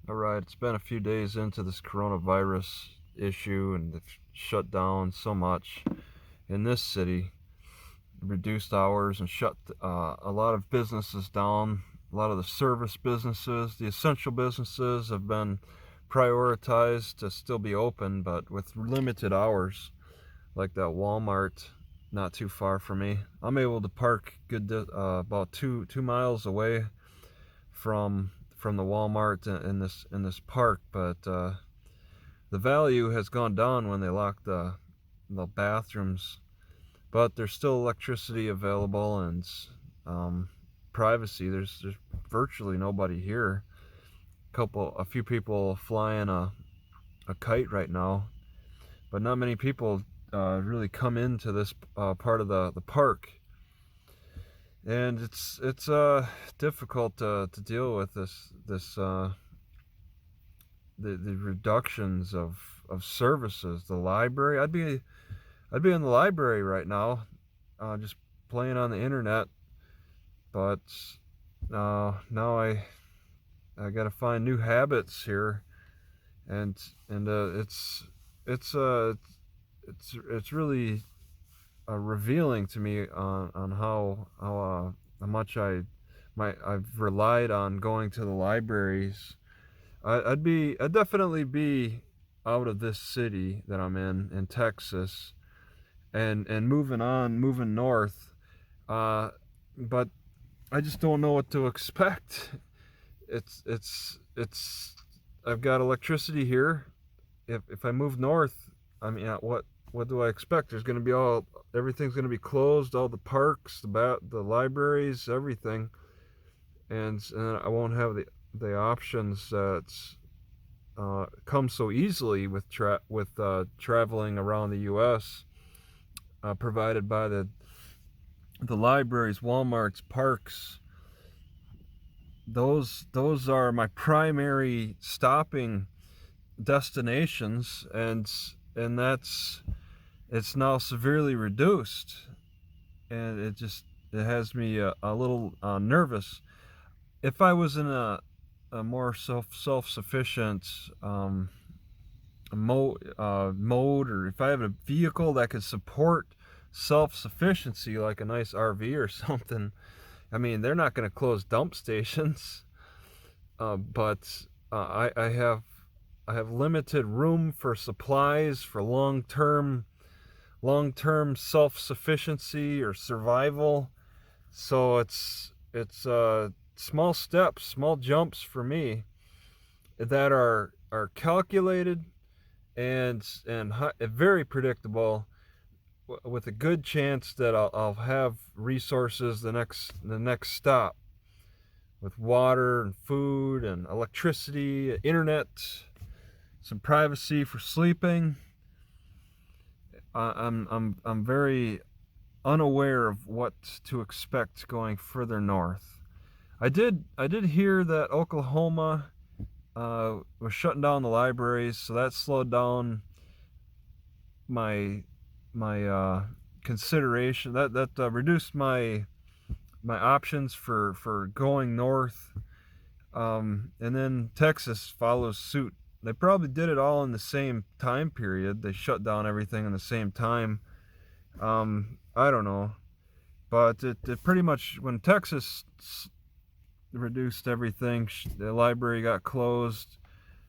All right, it's been a few days into this coronavirus issue, and they've shut down so much in this city, reduced hours, and shut a lot of businesses down. A lot of the service businesses, the essential businesses, have been prioritized to still be open, but with limited hours, like that Walmart not too far from me. I'm able to park about two miles away from the Walmart in this park, but the value has gone down when they lock the bathrooms. But there's still electricity available, and privacy. There's virtually nobody here. A few people flying a kite right now, but not many people really come into this part of the park. And it's difficult to deal with the reductions of services. The library, I'd be in the library right now, just playing on the internet, but now I got to find new habits here, and it's really revealing to me on how much I've relied on going to the libraries. I'd definitely be out of this city that I'm in Texas, and moving north. But I just don't know what to expect. It's I've got electricity here. If I move north, I mean, what do I expect? There's going to be everything's going to be closed, all the parks, the libraries, everything, and I won't have the options that come so easily with traveling around the U.S. Provided by the libraries, Walmarts, parks. Those are my primary stopping destinations, and it's now severely reduced, and it has me a little nervous. If I was in a more self-sufficient mode, or if I have a vehicle that could support self-sufficiency, like a nice RV or something, I mean, they're not going to close dump stations, but I have limited room for supplies for long-term self-sufficiency or survival. So it's small steps, small jumps for me that are calculated and very predictable, with a good chance that I'll have resources the next stop, with water and food and electricity, internet, some privacy for sleeping. I'm very unaware of what to expect going further north. I did hear that Oklahoma was shutting down the libraries, so that slowed down my consideration. That reduced my options for going north. And then Texas follows suit. They probably did it all in the same time period. They shut down everything in the same time. I don't know, but it pretty much, when Texas reduced everything, the library got closed.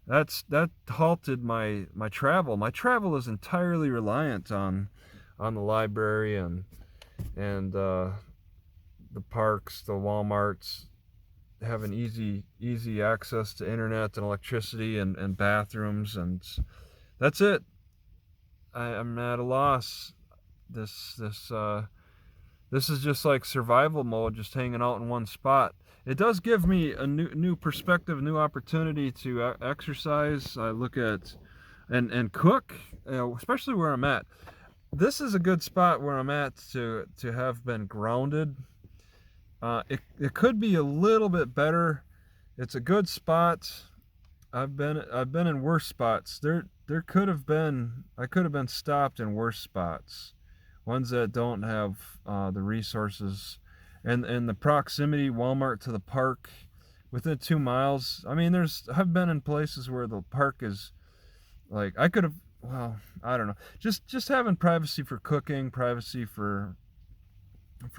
That halted my travel. My travel is entirely reliant on the library and the parks, the Walmarts, having easy access to internet and electricity and bathrooms, and that's it. I'm at a loss. This is just like survival mode, just hanging out in one spot. It does give me a new perspective, new opportunity to exercise. I look at and cook, especially where I'm at. This is a good spot where I'm at to have been grounded. It could be a little bit better. It's a good spot. I've been in worse spots. I could have been stopped in worse spots, ones that don't have the resources, and the proximity, Walmart to the park, within 2 miles. I mean, I've been in places where the park is like, I could have, well, I don't know, just having privacy for cooking, privacy for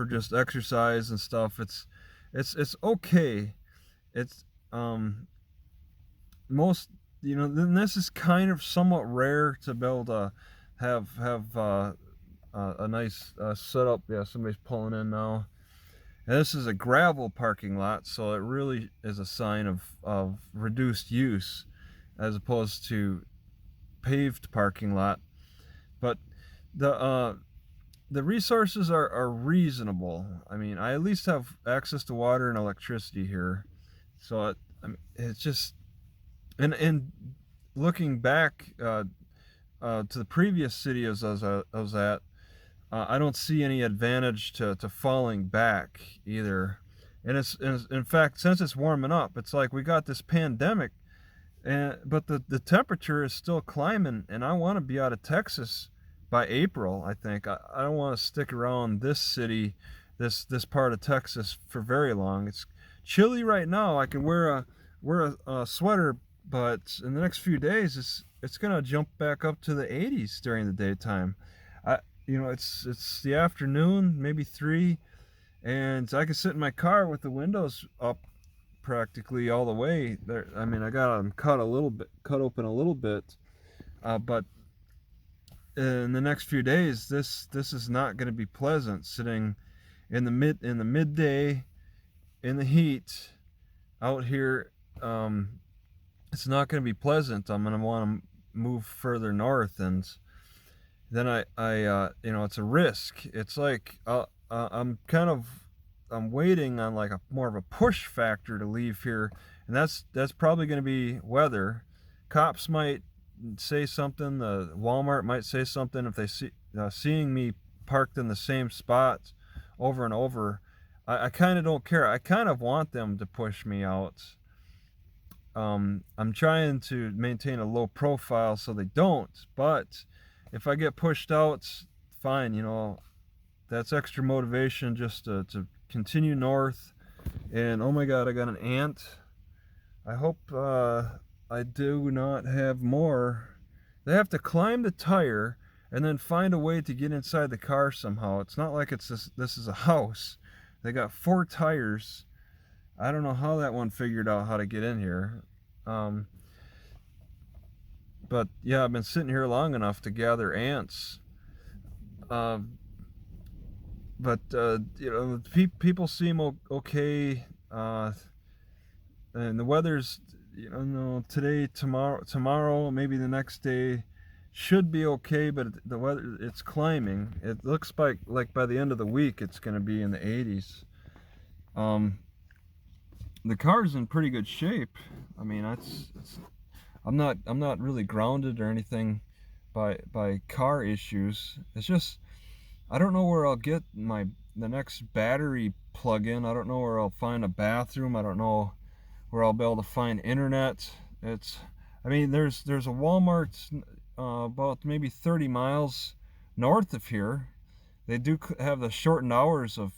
just exercise and stuff. It's okay. It's most, then this is kind of somewhat rare to be able to have a nice setup. Yeah, somebody's pulling in now. And this is a gravel parking lot, so it really is a sign of reduced use as opposed to paved parking lot. But the resources are reasonable. I mean, I at least have access to water and electricity here, so it's just, and looking back to the previous city I was at, I don't see any advantage to falling back either. And it's in fact, since it's warming up, it's like we got this pandemic, but the temperature is still climbing, and I want to be out of Texas by April. I think I don't want to stick around this city, this part of Texas for very long. It's chilly right now. I can wear a sweater, but in the next few days it's gonna jump back up to the 80s during the daytime. It's the afternoon, maybe 3, and I can sit in my car with the windows up practically all the way there. I mean, I got them cut open a little bit, but in the next few days, this is not going to be pleasant. Sitting in the midday in the heat out here, it's not going to be pleasant. I'm going to want to move further north, and then it's a risk. It's like I'm waiting on like more of a push factor to leave here, and that's probably going to be weather. Cops might say something. The Walmart might say something if they seeing me parked in the same spot over and over. I kind of don't care. I kind of want them to push me out. I'm trying to maintain a low profile so they don't, but if I get pushed out, fine. That's extra motivation just to continue north. And oh my god, I got an ant. I hope I do not have more. They have to climb the tire and then find a way to get inside the car somehow. It's not like this is a house. They got 4 tires. I don't know how that one figured out how to get in here. But yeah, I've been sitting here long enough to gather ants. People seem okay, and the weather's, today, tomorrow, maybe the next day should be okay, but the weather, it's climbing. It looks like by the end of the week it's going to be in the 80s. The car's in pretty good shape. I mean, I'm not really grounded or anything by car issues. It's just, I don't know where I'll get the next battery plug-in. I don't know where I'll find a bathroom. I don't know where I'll be able to find internet. There's a Walmart about maybe 30 miles north of here. They do have the shortened hours of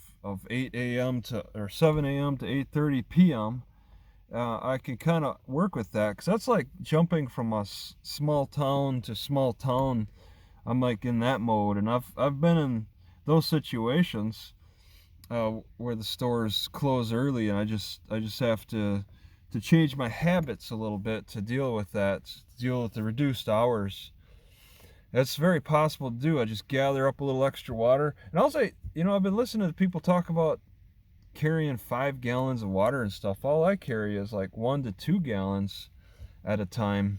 8 a.m. or 7 a.m. to 8:30 p.m. I can kind of work with that, because that's like jumping from a small town to small town. I'm like in that mode, and I've been in those situations where the stores close early, and I just have to change my habits a little bit to deal with that, to deal with the reduced hours. That's very possible to do. I just gather up a little extra water, and also, I've been listening to people talk about carrying 5 gallons of water and stuff. All I carry is like 1 to 2 gallons at a time.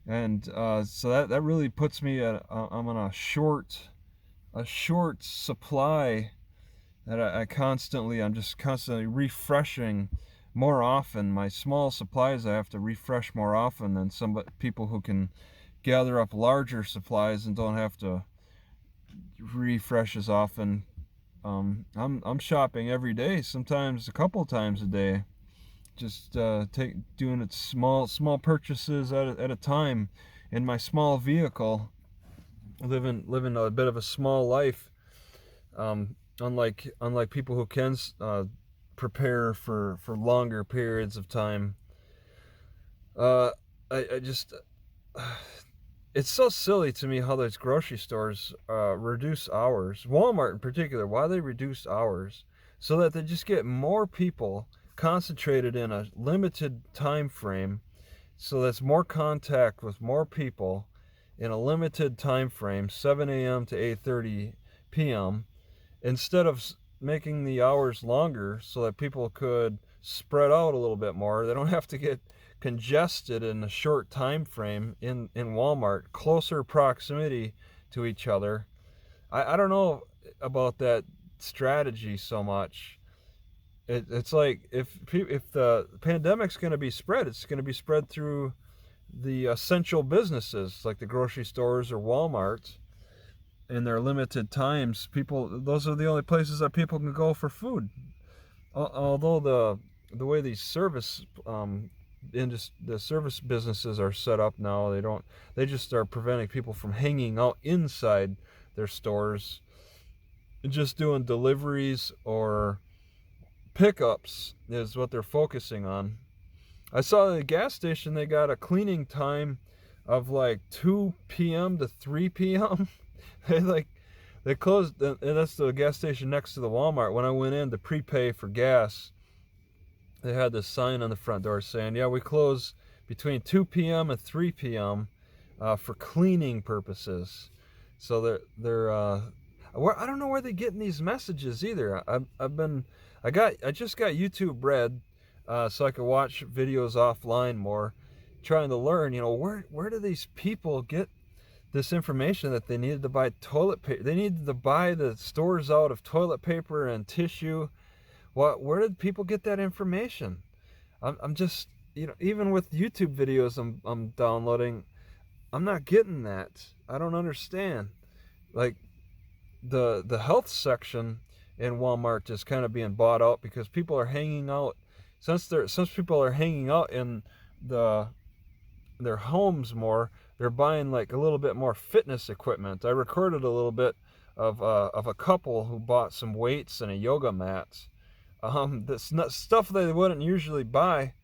And so that really puts me I'm on a short supply that I'm just constantly refreshing more often. My small supplies I have to refresh more often than some people who can gather up larger supplies and don't have to refresh as often. I'm shopping every day, sometimes a couple times a day. Just doing it small purchases at a time in my small vehicle, living a bit of a small life. Unlike people who can prepare for longer periods of time. I just, it's so silly to me how those grocery stores reduce hours. Walmart in particular, why they reduce hours so that they just get more people concentrated in a limited time frame. So that's more contact with more people in a limited time frame, 7 a.m. to 8:30 p.m. instead of making the hours longer so that people could spread out a little bit more. They don't have to get congested in a short time frame in Walmart, closer proximity to each other. I don't know about that strategy so much. It's like if the pandemic's going to be spread, it's going to be spread through the essential businesses like the grocery stores or Walmart. In their limited times, those are the only places that people can go for food. Although the way these the service businesses are set up now, they just are preventing people from hanging out inside their stores and just doing deliveries or pickups is what they're focusing on. I saw at the gas station they got a cleaning time of like 2 p.m. to 3 p.m. They closed, and that's the gas station next to the Walmart. When I went in to prepay for gas, they had this sign on the front door saying, "Yeah, we close between 2 p.m. and 3 p.m. For cleaning purposes." So I don't know where they're getting these messages either. I just got YouTube Red, so I could watch videos offline more, trying to learn. Where do these people get this information that they needed to buy toilet paper? They needed to buy the stores out of toilet paper and tissue. Where did people get that information? I'm just, even with YouTube videos I'm downloading, I'm not getting that. I don't understand. Like the health section in Walmart is kind of being bought out because people are hanging out. Since people are hanging out in their homes more, they're buying like a little bit more fitness equipment. I recorded a little bit of a couple who bought some weights and a yoga mat. That's not stuff they wouldn't usually buy,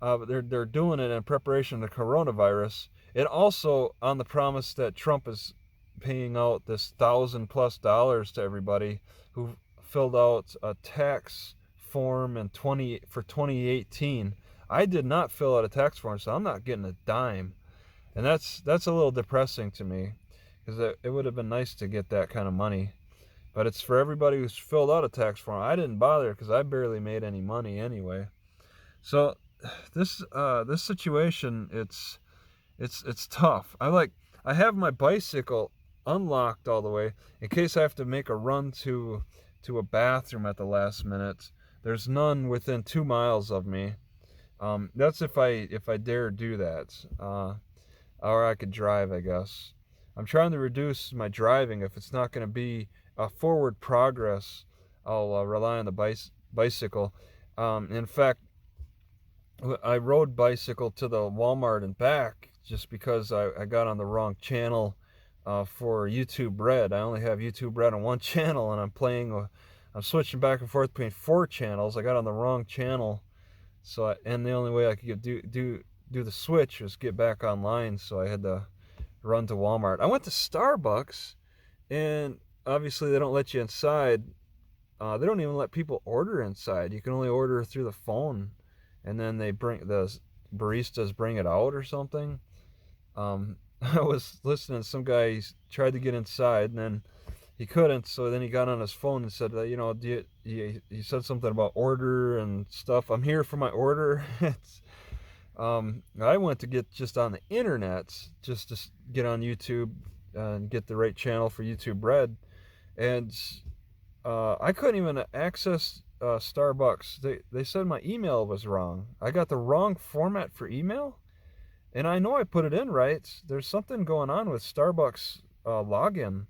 but they're doing it in preparation of the coronavirus, and also on the promise that Trump is paying out this $1,000+ to everybody who filled out a tax form for 2018. I did not fill out a tax form, so I'm not getting a dime. And that's a little depressing to me, because it would have been nice to get that kind of money. But it's for everybody who's filled out a tax form. I didn't bother because I barely made any money anyway. So this situation, it's tough. I have my bicycle unlocked all the way in case I have to make a run to a bathroom at the last minute. There's none within 2 miles of me. That's if I dare do that. Or I could drive, I guess. I'm trying to reduce my driving. If it's not going to be a forward progress, I'll rely on the bicycle. In fact, I rode bicycle to the Walmart and back just because I got on the wrong channel for YouTube Red. I only have YouTube Red on one channel, and I'm switching back and forth between 4 channels. I got on the wrong channel, and the only way I could do the switch was get back online, so I had to run to Walmart. I went to Starbucks, and obviously they don't let you inside. They don't even let people order inside. You can only order through the phone, and then the baristas bring it out or something. I was listening to some guy, he tried to get inside, and then he couldn't, so then he got on his phone and said, he said something about order and stuff. I'm here for my order. I went to get just on the internet, just to get on YouTube and get the right channel for YouTube Red, and I couldn't even access Starbucks. They said my email was wrong. I got the wrong format for email, and I know I put it in right. There's something going on with Starbucks login.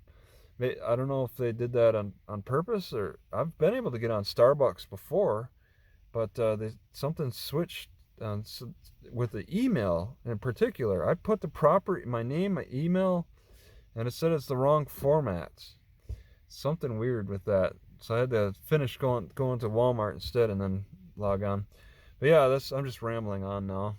I don't know if they did that on purpose, or I've been able to get on Starbucks before, but something switched with the email in particular. I put my name, my email, and it said it's the wrong format. Something weird with that. So I had to finish going to Walmart instead and then log on. But yeah, I'm just rambling on now.